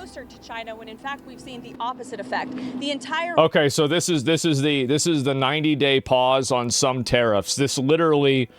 closer to China when in fact we've seen the opposite effect. The entire Okay, so this is the 90-day pause on some tariffs. This literally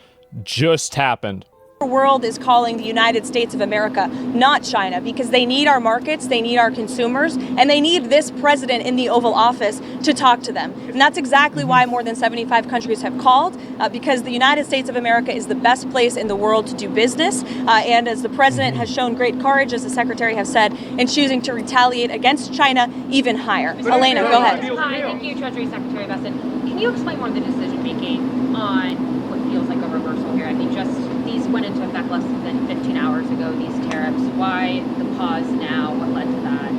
just happened. world is calling the United States of America, not China, because they need our markets, they need our consumers, and they need this president in the Oval Office to talk to them. And that's exactly why more than 75 countries have called, because the United States of America is the best place in the world to do business. And as the president has shown great courage, as the secretary has said, in choosing to retaliate against China even higher. Elena, go ahead. Hi, thank you, Treasury Secretary Besson. Can you explain more of the decision making on what feels like a reversal here? I mean, just these went into effect less than 15 hours ago, these tariffs. Why the pause now? What led to that?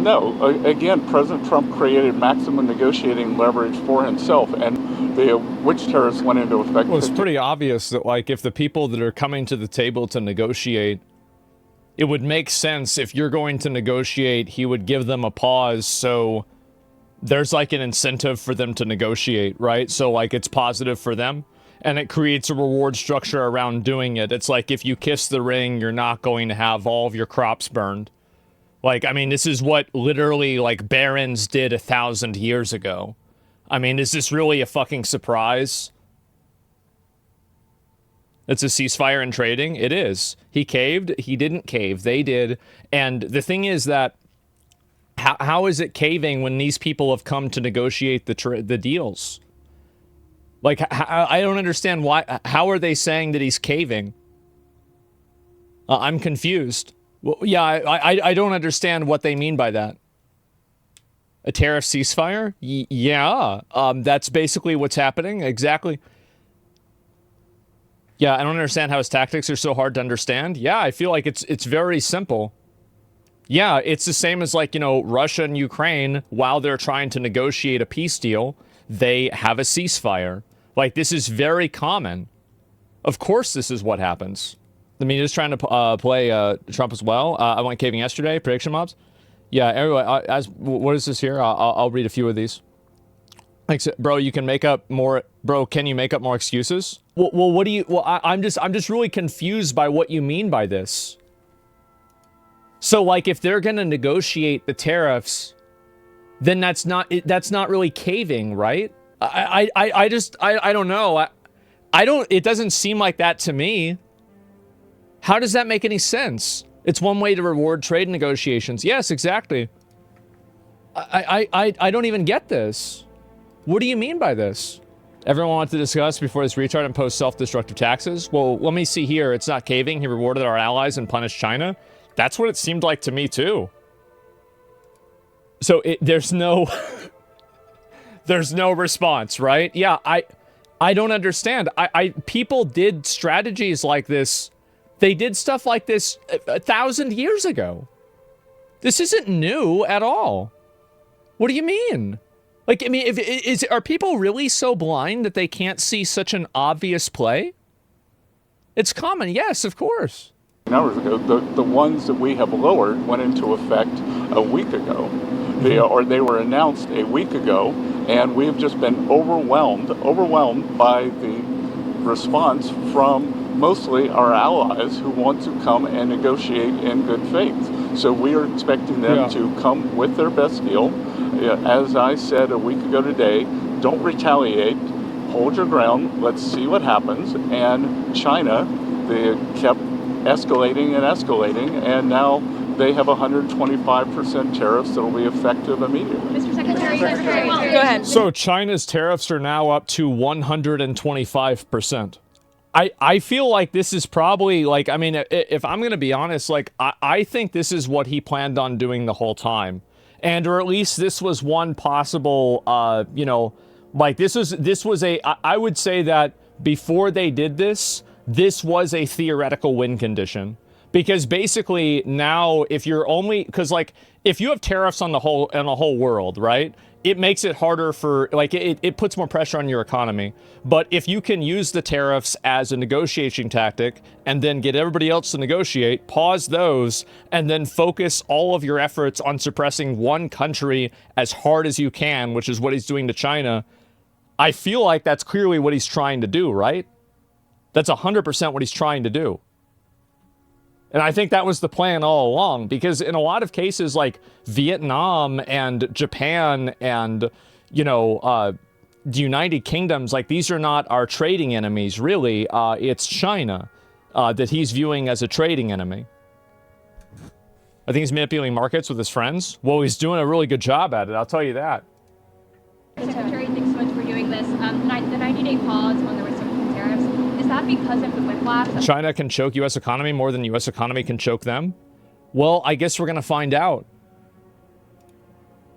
No. Again, President Trump created maximum negotiating leverage for himself, and which tariffs went into effect. Well, it's pretty obvious that, like, if the people that are coming to the table to negotiate, it would make sense if you're going to negotiate, he would give them a pause, so there's, like, an incentive for them to negotiate, right? So, like, it's positive for them. And it creates a reward structure around doing it. It's like, if you kiss the ring, you're not going to have all of your crops burned. Like, I mean, this is what literally, like, barons did 1,000 years ago. I mean, is this really a fucking surprise? It's a ceasefire in trading? It is. He caved. He didn't cave. They did. And the thing is that, how is it caving when these people have come to negotiate the deals? Like, I don't understand why. How are they saying that he's caving? I'm confused. Well, yeah, I don't understand what they mean by that. A tariff ceasefire? Yeah, that's basically what's happening. Exactly. Yeah, I don't understand how his tactics are so hard to understand. Yeah, I feel like it's very simple. Yeah, it's the same as, like, you know, Russia and Ukraine, while they're trying to negotiate a peace deal, they have a ceasefire. Like, this is very common. Of course this is what happens. The media is trying to play Trump as well. I went caving yesterday, prediction mobs. Yeah, anyway, what is this here? I'll read a few of these. Like, bro, you can make up more. Bro, can you make up more excuses? Well, what do you? Well, I'm just really confused by what you mean by this. So, like, if they're gonna negotiate the tariffs, then that's not really caving, right? I don't know. It doesn't seem like that to me. How does that make any sense? It's one way to reward trade negotiations. Yes, exactly. I don't even get this. What do you mean by this? Everyone wants to discuss before this retard impose self-destructive taxes. Well, let me see here. It's not caving. He rewarded our allies and punished China. That's what it seemed like to me too. So there's no there's no response, right? Yeah, I don't understand. People did strategies like this. They did stuff like this 1,000 years ago. This isn't new at all. What do you mean? Like, I mean, are people really so blind that they can't see such an obvious play? It's common, yes, of course. Hours ago, the ones that we have lowered went into effect a week ago. They were announced a week ago, and we've just been overwhelmed by the response from mostly our allies who want to come and negotiate in good faith. So we are expecting them to come with their best deal. As I said a week ago today, don't retaliate, hold your ground, let's see what happens. And China, they kept escalating and escalating, and now they have 125% tariffs that will be effective immediately. Mr. Secretary, go ahead. So China's tariffs are now up to 125%. I feel like this is probably, like, I mean, if I'm going to be honest, like, I think this is what he planned on doing the whole time. And, or at least this was one possible, you know, like, this was I would say that before they did this, this was a theoretical win condition. Because basically now, if you're only, because, like, if you have tariffs on the whole world, right, it makes it harder for, like, it puts more pressure on your economy. But if you can use the tariffs as a negotiation tactic and then get everybody else to negotiate, pause those, and then focus all of your efforts on suppressing one country as hard as you can, which is what he's doing to China, I feel like that's clearly what he's trying to do, right? That's 100% what he's trying to do. And I think that was the plan all along, because in a lot of cases, like Vietnam and Japan and, the United Kingdoms, like these are not our trading enemies, really. It's China that he's viewing as a trading enemy. I think he's manipulating markets with his friends. Well, he's doing a really good job at it, I'll tell you that. Secretary, thanks so much for doing this. The 90-day pause on the reciprocal tariffs, is that because of the whiplash? China can choke U.S. economy more than U.S. economy can choke them? Well, I guess we're going to find out.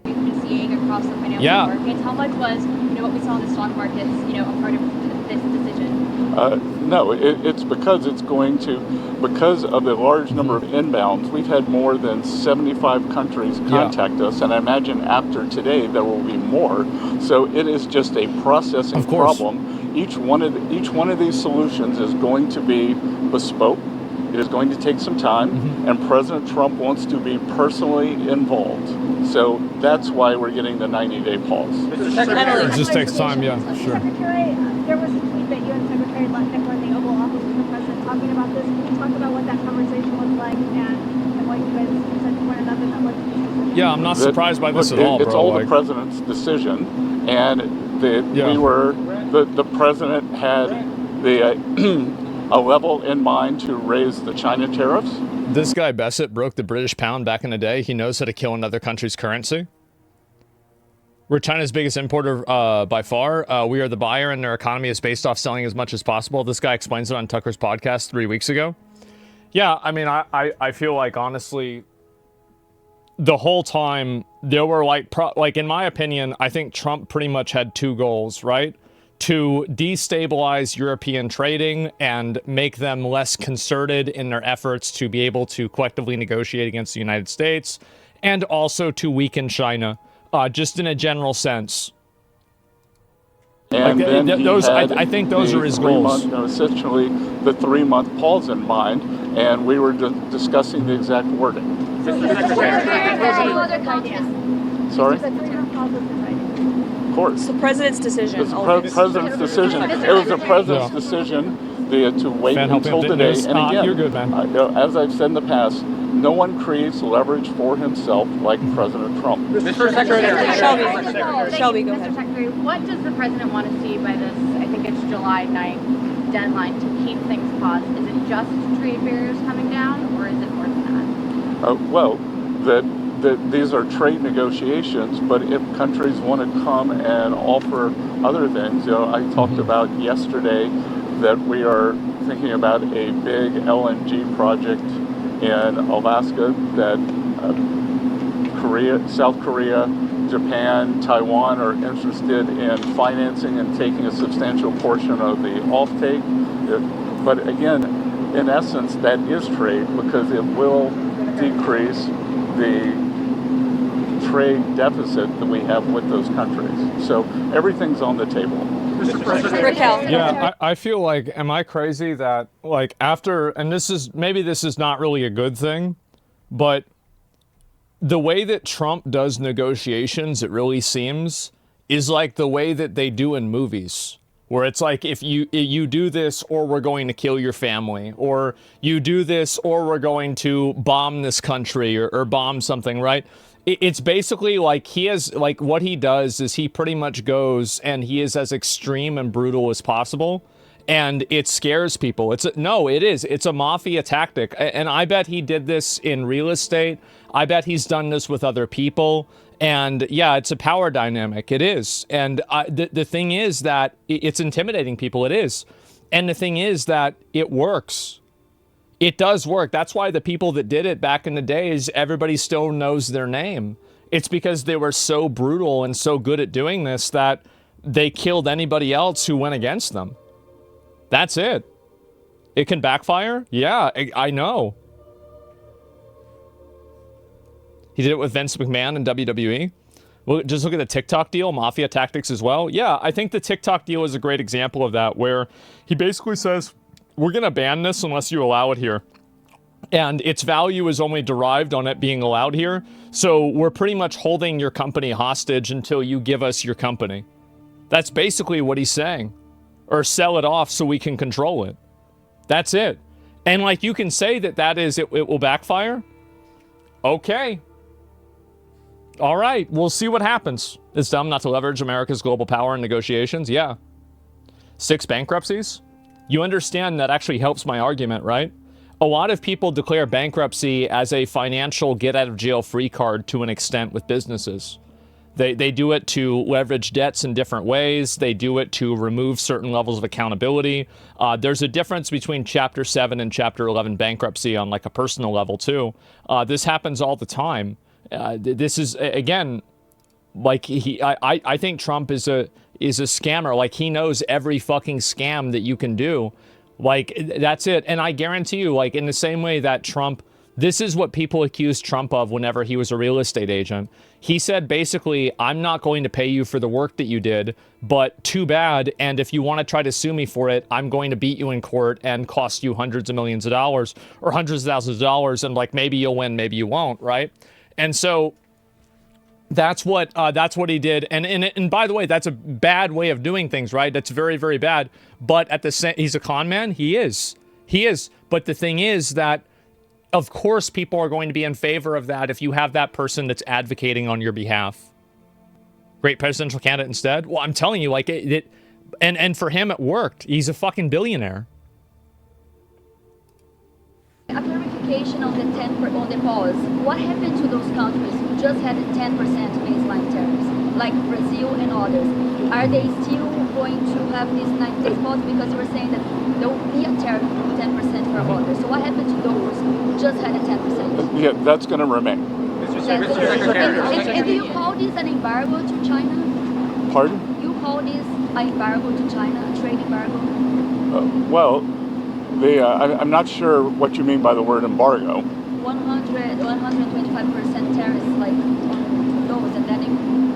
We've been seeing across the financial markets. How much was, what we saw in the stock markets, a part of this decision? No, it's because because of the large number of inbounds, we've had more than 75 countries contact us, and I imagine after today there will be more. So it is just a processing problem. Each one of these solutions is going to be bespoke. It is going to take some time, and President Trump wants to be personally involved. So that's why we're getting the 90-day pause. It just takes time, yeah, sure. Secretary, there was a tweet that you and Secretary Lutnick were in the Oval Office with the president talking about this. Can you talk about what that conversation was like and what you guys said to one another that led to this decision? Yeah, I'm not surprised by this at all, bro. It's all the president's decision, and the president had a level in mind to raise the China tariffs. This guy Bessett broke the British pound back in the day. He knows how to kill another country's currency. We're China's biggest importer by far. We are the buyer, and their economy is based off selling as much as possible. This guy explains it on Tucker's podcast 3 weeks ago. Yeah, I mean, I feel like, honestly, the whole time there were like in my opinion, I think Trump pretty much had two goals, right? To destabilize European trading and make them less concerted in their efforts to be able to collectively negotiate against the United States, and also to weaken China, just in a general sense. And like, then I think those are his goals. Essentially, the 3-month pause in mind, and we were discussing the exact wording. Sorry? Of course. It's the president's decision. It's the president's decision. It was the president's decision to wait until today. And again, you're good, man. As I've said in the past, no one creates leverage for himself like President Trump. Mr. Secretary. Shelby, go ahead. Mr. Secretary, what does the president want to see by this, I think it's July 9th deadline, to keep things paused? Is it just trade barriers coming down, or is it more than that? These are trade negotiations, but if countries want to come and offer other things, I talked about yesterday that we are thinking about a big LNG project in Alaska that South Korea, Japan, Taiwan are interested in financing and taking a substantial portion of the offtake. But again, in essence, that is trade because it will decrease the trade deficit that we have with those countries. So everything's on the table. Raquel. Yeah, I feel like, am I crazy that like after, and this is not really a good thing, but the way that Trump does negotiations, it really seems, is like the way that they do in movies. Where it's like, if you do this or we're going to kill your family, or you do this or we're going to bomb this country or bomb something, right? It's basically like he has, like what he does is he pretty much goes and he is as extreme and brutal as possible. And it scares people. It's a mafia tactic. And I bet he did this in real estate. I bet he's done this with other people. And yeah, it's a power dynamic. It is. And the thing is that it's intimidating people. It is. And the thing is that it works. It does work. That's why the people that did it back in the days, everybody still knows their name. It's because they were so brutal and so good at doing this that they killed anybody else who went against them. That's it. It can backfire? Yeah, I know. He did it with Vince McMahon in WWE. Well, just look at the TikTok deal, mafia tactics as well. Yeah, I think the TikTok deal is a great example of that, where he basically says, we're going to ban this unless you allow it here. And its value is only derived on it being allowed here. So we're pretty much holding your company hostage until you give us your company. That's basically what he's saying. Or sell it off so we can control it. That's it. And like you can say that it will backfire. Okay. All right, we'll see what happens. It's dumb not to leverage America's global power in negotiations. Yeah. 6 bankruptcies. You understand that actually helps my argument, right? A lot of people declare bankruptcy as a financial get-out-of-jail-free card to an extent with businesses. They do it to leverage debts in different ways. They do it to remove certain levels of accountability. There's a difference between Chapter 7 and Chapter 11 bankruptcy on like a personal level too. This happens all the time. This is, again, like I think Trump is a scammer. Like he knows every fucking scam that you can do. Like that's it. And I guarantee you, like in the same way that Trump, this is what people accused Trump of whenever he was a real estate agent. He said, basically, I'm not going to pay you for the work that you did, but too bad. And if you want to try to sue me for it, I'm going to beat you in court and cost you hundreds of millions of dollars or hundreds of thousands of dollars. And like, maybe you'll win, maybe you won't. Right. And so that's what he did. And by the way, that's a bad way of doing things, right? That's very, very bad. But at the same, he's a con man. He is. But the thing is that, of course, people are going to be in favor of that if you have that person that's advocating on your behalf. Great presidential candidate instead. Well, I'm telling you, like and for him, it worked. He's a fucking billionaire. A clarification on the pause. What happened to those countries who just had 10% baseline tariffs, like Brazil and others? Are they still going to have this 90-day pause? Because you were saying that there will be a tariff of 10% for others. So what happened to those who just had a 10%? Yeah, that's going to remain. And do you call this an embargo to China? Pardon? You call this an embargo to China, a trade embargo? I'm not sure what you mean by the word embargo. 125% tariffs, like on those, and then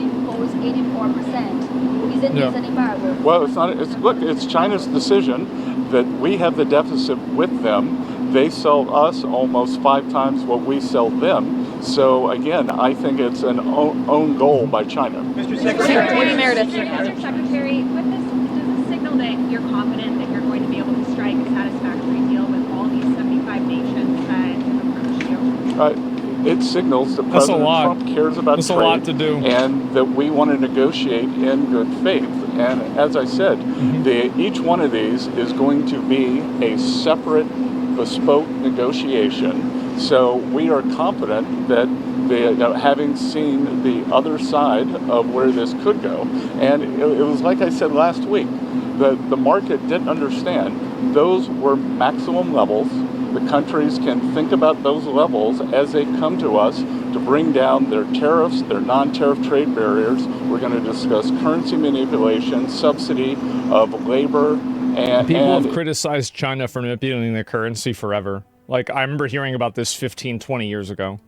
impose 84%. Isn't this an embargo? Well, it's not. It's China's decision that we have the deficit with them. They sell us almost 5 times what we sell them. So again, I think it's an own goal by China. Mr. Secretary, Mr. Secretary, with this, does this signal that you're confident that you're going to be able to strike a satisfactory deal with all these 75 nations that have approached you? It signals that President Trump cares about trade, a lot to do, and that we want to negotiate in good faith. And as I said, each one of these is going to be a separate, bespoke negotiation. So we are confident that having seen the other side of where this could go, and it was like I said last week, the market didn't understand. Those were maximum levels. The countries can think about those levels as they come to us to bring down their tariffs, their non-tariff trade barriers. We're going to discuss currency manipulation, subsidy of labor, and people have criticized China for manipulating their currency forever. Like, I remember hearing about this 15, 20 years ago.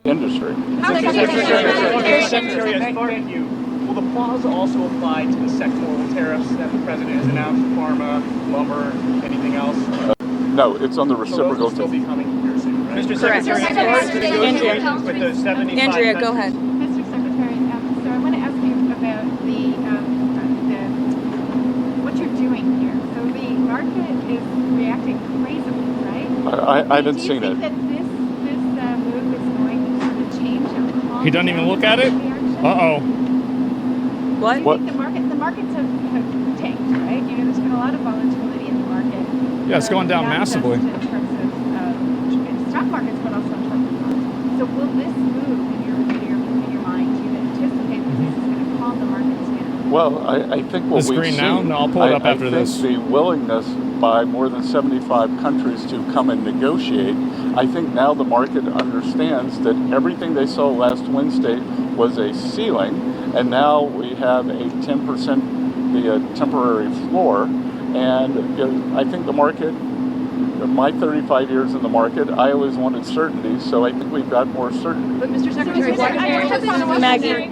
Industry. Secretary, as far as you, will the pause also apply to the sectoral tariffs that the president has announced, pharma, lumber, anything else? No, it's on the reciprocal. So those will still be coming here soon, right? Mr. Secretary, as far as the negotiations with the 75 Andrea, go ahead. Mr. Secretary, so I want to ask you about the what you're doing here. So the market is reacting crazily, right? I haven't seen it. Do you think that this move is going to sort of change and calm He doesn't even down look at it? reaction? Uh-oh. What? Do you think the markets have tanked, right? You know, there's been a lot of volatility in the market. Yeah, it's going down not massively. Just in terms of stock markets, but also in terms of bonds. So will this move in your mind, do you anticipate that this is going to calm the markets down? Well, I think what This we've green seen, now? No, I'll pull it up after I think this. the willingness by more than 75 countries to come and negotiate, I think now the market understands that everything they saw last Wednesday was a ceiling, and now we have a 10% temporary floor. And I think the market, my 35 years in the market, I always wanted certainty, so I think we've got more certainty. But Mr. Secretary,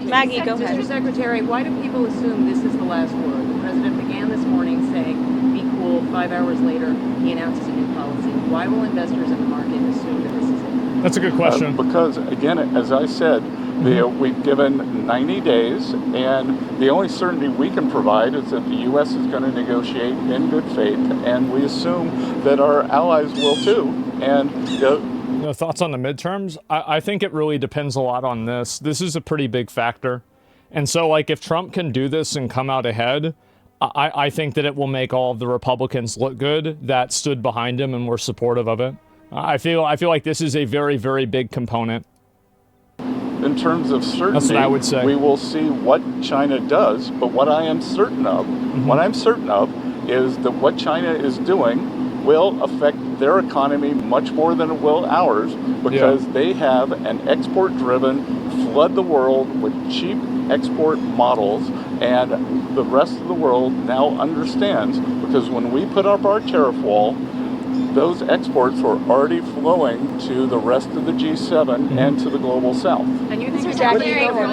Maggie, go ahead. Mr. Secretary, why do people assume this is the last word? The president began this morning saying, be cool. 5 hours later, he announces a new policy. Why will investors in the market assume that this is it? That's a good question. Because, again, as I said, We've given 90 days, and the only certainty we can provide is that the U.S. is going to negotiate in good faith, and we assume that our allies will too. And No thoughts on the midterms? I think it really depends a lot on this. This is a pretty big factor. And so, like, if Trump can do this and come out ahead, I think that it will make all of the Republicans look good that stood behind him and were supportive of it. I feel like this is a very, very big component. In terms of certainty, that's what I would say. We will see what China does, but what I am certain of, is that what China is doing will affect their economy much more than it will ours, because they have an export-driven, flood the world with cheap export models, and the rest of the world now understands, because when we put up our tariff wall, those exports were already flowing to the rest of the G7 and to the global south. And you think Mr. Secretary, how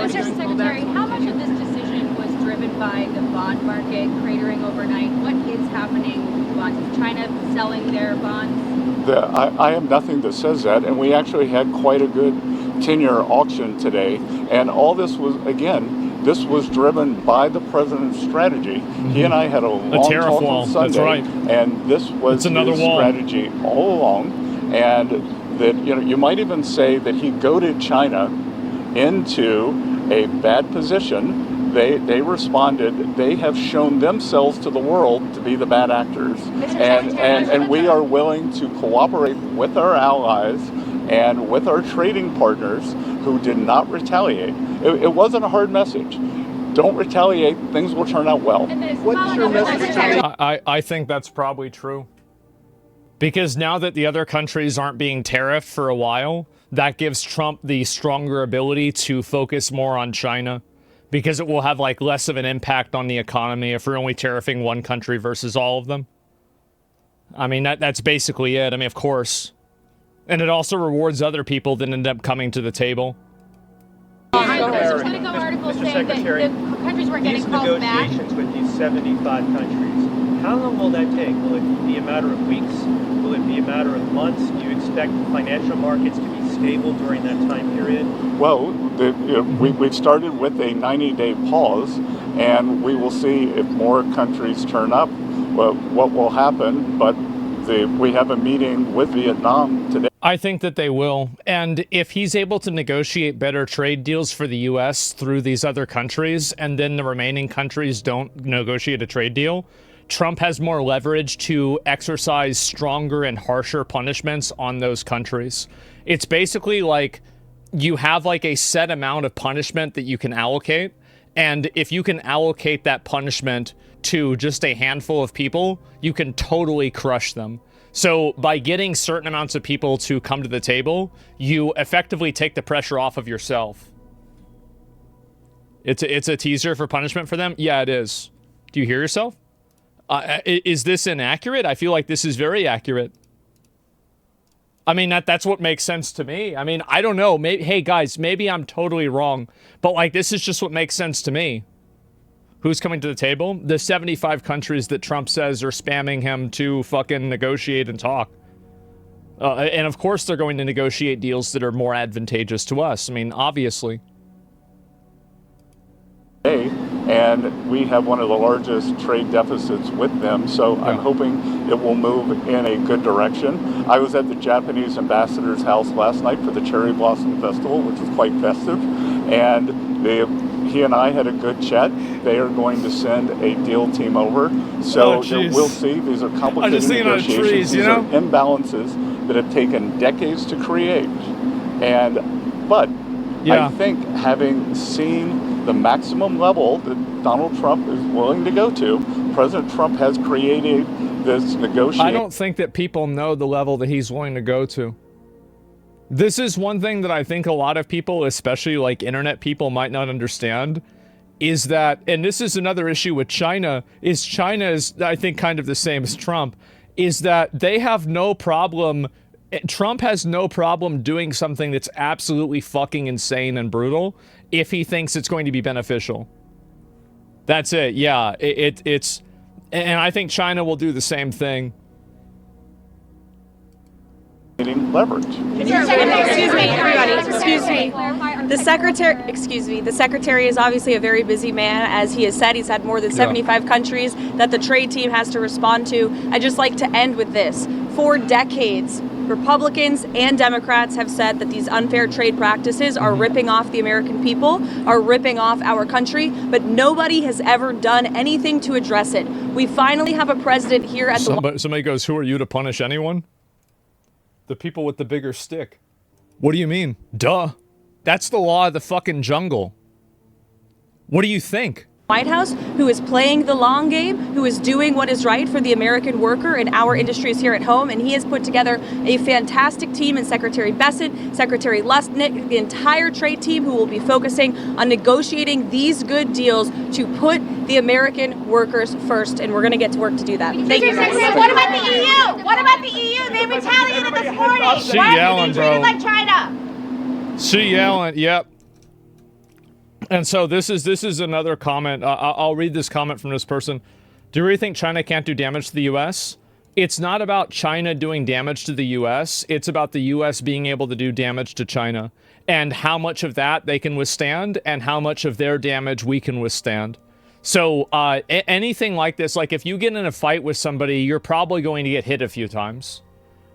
much of this decision was driven by the bond market cratering overnight? What is happening with bonds? Is China selling their bonds? I have nothing that says that, and we actually had quite a good 10-year auction today, and all this was, again, this was driven by the president's strategy. He and I had a long talk on Sunday, that's right. And this was his strategy all along. And that, you might even say that he goaded China into a bad position. They responded. They have shown themselves to the world to be the bad actors, and we are willing to cooperate with our allies and with our trading partners who did not retaliate. It wasn't a hard message. Don't retaliate, things will turn out well. What's your message? I think that's probably true. Because now that the other countries aren't being tariffed for a while, that gives Trump the stronger ability to focus more on China. Because it will have like less of an impact on the economy if we're only tariffing one country versus all of them. I mean, that's basically it. I mean, of course. And it also rewards other people that end up coming to the table. Political articles saying that the countries weren't getting called back. These negotiations with these 75 countries, how long will that take? Will it be a matter of weeks? Will it be a matter of months? Do you expect financial markets to be stable during that time period? Well, we've started with a 90-day pause, and we will see if more countries turn up, what will happen. But we have a meeting with Vietnam today. I think that they will. And if he's able to negotiate better trade deals for the U.S. through these other countries, and then the remaining countries don't negotiate a trade deal, Trump has more leverage to exercise stronger and harsher punishments on those countries. It's basically like you have like a set amount of punishment that you can allocate. And if you can allocate that punishment to just a handful of people, you can totally crush them. So by getting certain amounts of people to come to the table, you effectively take the pressure off of yourself. It's a teaser for punishment for them? Yeah, it is. Do you hear yourself? Is this inaccurate? I feel like this is very accurate. I mean, that's what makes sense to me. I mean, I don't know. Maybe, hey, guys, maybe I'm totally wrong. But, like, this is just what makes sense to me. Who's coming to the table? The 75 countries that Trump says are spamming him to fucking negotiate and talk. And, of course, they're going to negotiate deals that are more advantageous to us. I mean, obviously. And we have one of the largest trade deficits with them, so I'm hoping it will move in a good direction. I was at the Japanese ambassador's house last night for the Cherry Blossom Festival, which was quite festive, and he and I had a good chat. They are going to send a deal team over, so we'll see. These are complicated negotiations. These are imbalances that have taken decades to create, but I think having seen the maximum level that Donald Trump is willing to go to, President Trump has created this negotiation. I don't think that people know the level that he's willing to go to. This is one thing that I think a lot of people, especially like internet people, might not understand, is that, and this is another issue with China, is China is, I think, kind of the same as Trump, is that they have no problem. Trump has no problem doing something that's absolutely fucking insane and brutal if he thinks it's going to be beneficial. That's it. Yeah, it's, and I think China will do the same thing. Leverage. Excuse me, everybody. Excuse me. Clarify, The secretary is obviously a very busy man. As he has said, he's had more than 75 countries that the trade team has to respond to. I'd just like to end with this. For decades, Republicans and Democrats have said that these unfair trade practices are ripping off the American people, are ripping off our country, but nobody has ever done anything to address it. We finally have a president here at Somebody goes, who are you to punish anyone? The people with the bigger stick. What do you mean? Duh. That's the law of the fucking jungle. What do you think? White House, who is playing the long game, who is doing what is right for the American worker and our industries here at home. And he has put together a fantastic team in Secretary Bessent, Secretary Lustnick, the entire trade team, who will be focusing on negotiating these good deals to put the American workers first. And we're going to get to work to do that. Thank you. What about the EU? What about the EU? They retaliated this morning. She yelling, bro. Like China. She yelling, yep. And so this is another comment. I'll read this comment from this person. Do you really think China can't do damage to the U.S.? It's not about China doing damage to the U.S. It's about the U.S. being able to do damage to China and how much of that they can withstand and how much of their damage we can withstand. So anything like this, like if you get in a fight with somebody, you're probably going to get hit a few times.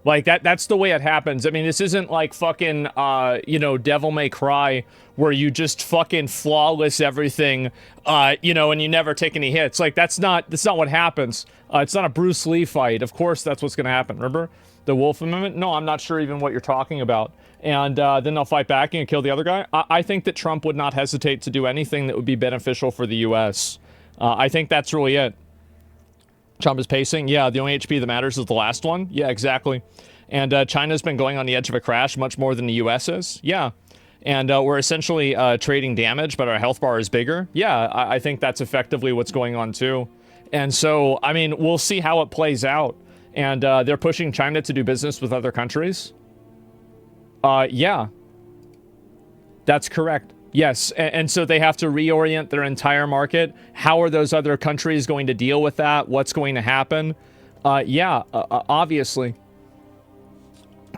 Like that's the way it happens. I mean, this isn't like fucking, Devil May Cry where you just fucking flawless everything, and you never take any hits. Like that's not what happens. It's not a Bruce Lee fight. Of course, that's what's going to happen. Remember the Wolf Amendment? No, I'm not sure even what you're talking about. And then they'll fight back and kill the other guy. I think that Trump would not hesitate to do anything that would be beneficial for the U.S. I think that's really it. Trump is pacing. Yeah, the only HP that matters is the last one. Yeah, exactly. And China's been going on the edge of a crash much more than the U.S. is. Yeah. And we're essentially trading damage, but our health bar is bigger. Yeah, I think that's effectively what's going on too. And so, I mean, we'll see how it plays out. And they're pushing China to do business with other countries. Yeah. That's correct. Yes, and so they have to reorient their entire market. How are those other countries going to deal with that? What's going to happen? Obviously.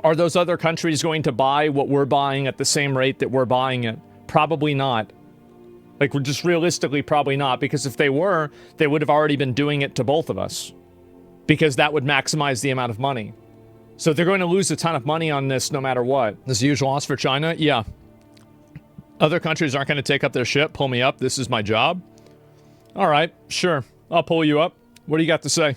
Are those other countries going to buy what we're buying at the same rate that we're buying it? Probably not. Like, we're just realistically probably not, because if they were, they would have already been doing it to both of us. Because that would maximize the amount of money. So they're going to lose a ton of money on this no matter what. This is the usual loss for China? Yeah. Other countries aren't going to take up their shit. Pull me up. This is my job. All right, sure. I'll pull you up. What do you got to say?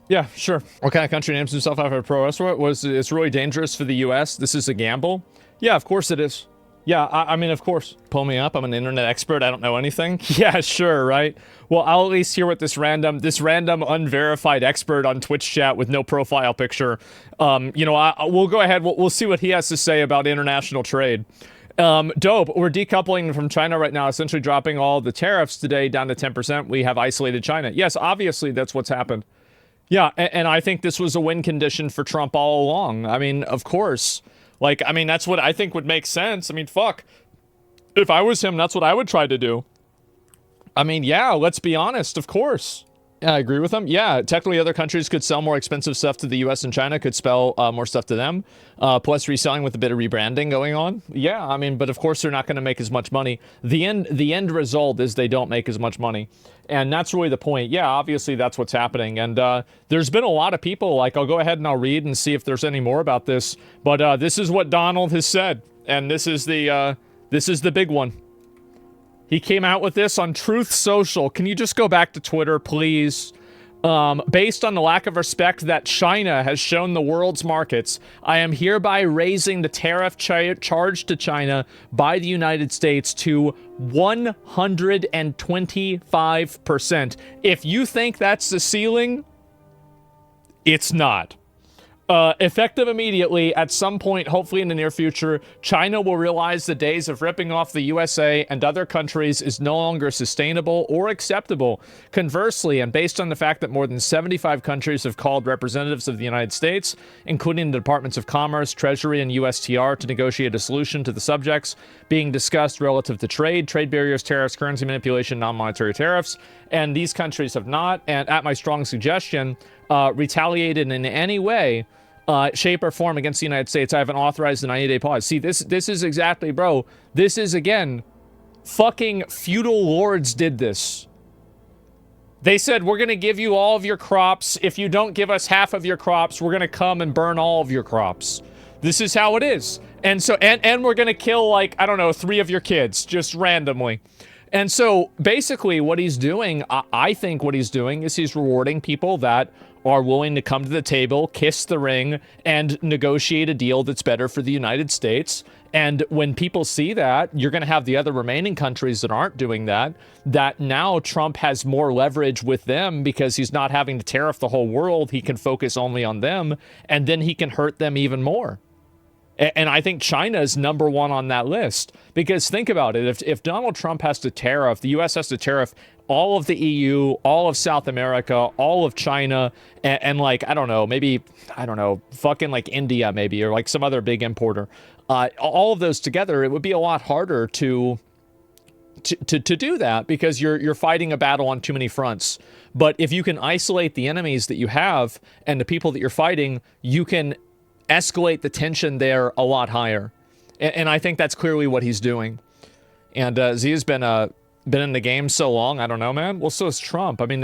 Yeah, sure. What kind of country names himself after a pro wrestler? It's really dangerous for the U.S. This is a gamble. Yeah, of course it is. Yeah, I mean, of course. Pull me up. I'm an internet expert. I don't know anything. Yeah, sure, right? Well, I'll at least hear what this random unverified expert on Twitch chat with no profile picture, we'll go ahead. We'll see what he has to say about international trade. Dope. We're decoupling from China right now, essentially dropping all the tariffs today down to 10%. We have isolated China. Yes, obviously that's what's happened. Yeah, and I think this was a win condition for Trump all along. I mean, of course. Like, I mean, that's what I think would make sense. I mean, fuck. If I was him, that's what I would try to do. I mean, yeah, let's be honest, of course. Yeah, I agree with him. Yeah, technically other countries could sell more expensive stuff to the U.S. and China could sell more stuff to them. Plus reselling with a bit of rebranding going on. Yeah, I mean, but of course they're not going to make as much money. The end result is they don't make as much money. And that's really the point. Yeah, obviously that's what's happening. And there's been a lot of people, like, I'll go ahead and I'll read and see if there's any more about this. But this is what Donald has said. And this is the big one. He came out with this on Truth Social. Can you just go back to Twitter, please? Based on the lack of respect that China has shown the world's markets, I am hereby raising the tariff charged to China by the United States to 125%. If you think that's the ceiling, it's not. Effective immediately, at some point, hopefully in the near future, China will realize the days of ripping off the USA and other countries is no longer sustainable or acceptable. Conversely, and based on the fact that more than 75 countries have called representatives of the United States, including the Departments of Commerce, Treasury, and USTR, to negotiate a solution to the subjects being discussed relative to trade barriers, tariffs, currency manipulation, non-monetary tariffs, and these countries have not, and at my strong suggestion, retaliated in any way, shape, or form against the United States, I haven't authorized the 90-day pause. See, this is exactly, bro. This is, again, fucking feudal lords did this. They said, we're going to give you all of your crops. If you don't give us half of your crops, we're going to come and burn all of your crops. This is how it is. And so, and we're going to kill, like, I don't know, 3 of your kids, just randomly. And so, basically, what he's doing, I think what he's doing is he's rewarding people that are willing to come to the table, kiss the ring, and negotiate a deal that's better for the United States. And when people see that, you're going to have the other remaining countries that aren't doing that, that now Trump has more leverage with them because he's not having to tariff the whole world. He can focus only on them, and then he can hurt them even more. And I think China is number 1 on that list. Because think about it. If Donald Trump has to tariff, the U.S. has to tariff all of the EU, all of South America, all of China, and like, I don't know, maybe, I don't know, fucking like India maybe, or like some other big importer. All of those together, it would be a lot harder to do that because you're fighting a battle on too many fronts. But if you can isolate the enemies that you have and the people that you're fighting, you can escalate the tension there a lot higher. And I think that's clearly what he's doing. And Zia's been in the game so long, I don't know, man. Well, so is Trump. I mean,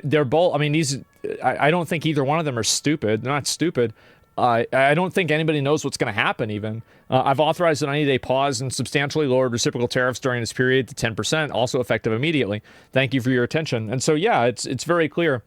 they're both, I mean, I don't think either one of them are stupid. They're not stupid. I don't think anybody knows what's going to happen even. I've authorized a 90-day pause and substantially lowered reciprocal tariffs during this period to 10%, also effective immediately. Thank you for your attention. And so, yeah, it's very clear.